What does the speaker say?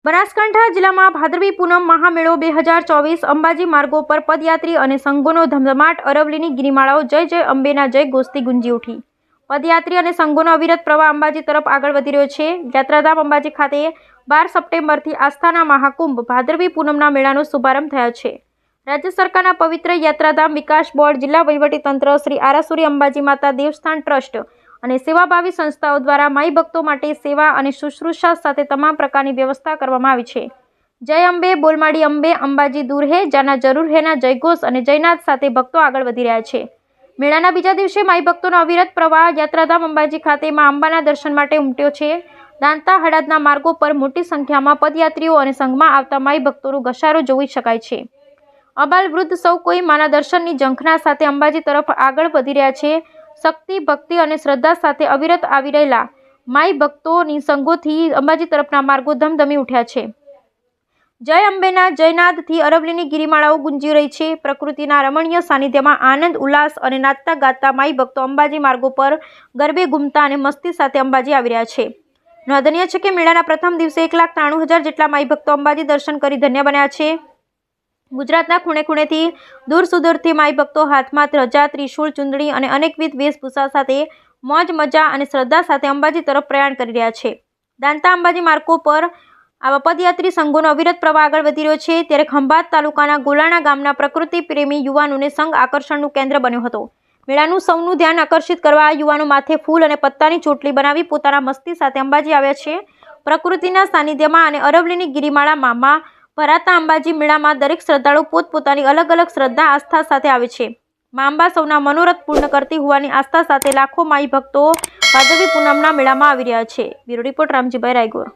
બનાસકાંઠા જિલ્લામાં ભાદરવી પૂનમ મહામેળો 2024 અંબાજી માર્ગો પર પદયાત્રી અને સંઘોનો ધમધમાટ. અરવલ્લીની ગિરિમાળાઓ જય જય અંબેના જય ઘોષથી ગુંજી ઉઠી. પદયાત્રી અને સંઘોનો અવિરત પ્રવાહ અંબાજી તરફ આગળ વધી રહ્યો છે. યાત્રાધામ અંબાજી ખાતે 12 સપ્ટેમ્બરથી આસ્થાના મહાકુંભ ભાદરવી પૂનમના મેળાનો શુભારંભ થયો છે. રાજ્ય સરકારના પવિત્ર યાત્રાધામ વિકાસ બોર્ડ, જિલ્લા વહીવટીતંત્ર, શ્રી આરાસુરી અંબાજી માતા દેવસ્થાન ટ્રસ્ટ અને સેવાભાવી સંસ્થાઓ દ્વારા માઈ ભક્તો માટે સેવા અને શુશ્રૂષા સાથે તમામ પ્રકારની વ્યવસ્થા કરવામાં આવી છે. જય અંબે, બોલમાડી અંબે, અંબાજી દૂર હે, જાના જરૂર હેના જયઘોષ અને જયનાથ સાથે ભક્તો આગળ વધી રહ્યા છે. મેળાના બીજા દિવસે માઈ ભક્તોનો અવિરત પ્રવાહ યાત્રાધામ અંબાજી ખાતે મા અંબાના દર્શન માટે ઉમટ્યો છે. દાંતા હડાદના માર્ગો પર મોટી સંખ્યામાં પદયાત્રીઓ અને સંઘમાં આવતા માઈ ભક્તોનો ઘસારો જોઈ શકાય છે. અબાલ વૃદ્ધ સૌ કોઈ માના દર્શનની ઝંખના સાથે અંબાજી તરફ આગળ વધી રહ્યા છે. શક્તિ, ભક્તિ અને શ્રદ્ધા સાથે અવિરત આવી રહેલા માઈ ભક્તોની સંઘોથી અંબાજી તરફના માર્ગો ધમધમી ઉઠ્યા છે. જય અંબેના જયનાદથી અરવલ્લીની ગિરિમાળાઓ ગુંજી રહી છે. પ્રકૃતિના રમણીય સાનિધ્યમાં આનંદ, ઉલ્લાસ અને નાચતા ગાતા માઈ ભક્તો અંબાજી માર્ગો પર ગરબે ઘૂમતા અને મસ્તી સાથે અંબાજી આવી રહ્યા છે. નોંધનીય છે કે મેળાના પ્રથમ દિવસે 1,93,000 જેટલા માઈ ભક્તો અંબાજી દર્શન કરી ધન્ય બન્યા છે. ગુજરાતના ખૂણે ખૂણેથી દૂર સુદૂરથી માઈ ભક્તો હાથમાં ધ્વજા, ત્રિશૂળ, ચુંદડી અને અનેકવિધ વેશભૂષા સાથે મોજ મજા અને શ્રદ્ધા સાથે અંબાજી તરફ પ્રયાણ કરી રહ્યા છે. દાંતા અંબાજી માર્ગો પર આવા પદયાત્રી સંઘોનો અવિરત પ્રવાહ આગળ વધી રહ્યો છે. ત્યારે ખંભાત તાલુકાના ગોલાણા ગામના પ્રકૃતિ પ્રેમી યુવાનોને સંઘ આકર્ષણનું કેન્દ્ર બન્યો હતો. મેળાનું સૌનું ધ્યાન આકર્ષિત કરવા આ યુવાનો માથે ફૂલ અને પત્તાની ચોટલી બનાવી પોતાના મસ્તી સાથે અંબાજી આવ્યા છે. પ્રકૃતિના સાનિધ્યમાં અને અરવલ્લીની ગિરિમાળામાં ભરાતા અંબાજી મેળામાં દરેક શ્રદ્ધાળુ પોતપોતાની અલગ અલગ શ્રદ્ધા, આસ્થા સાથે આવે છે. મા અંબા સૌના મનોરથ પૂર્ણ કરતી હોવાની આસ્થા સાથે લાખો માઈ ભક્તો ભાદરવી પૂનમના મેળામાં આવી રહ્યા છે. Bureau report, Ramjibhai Raigor.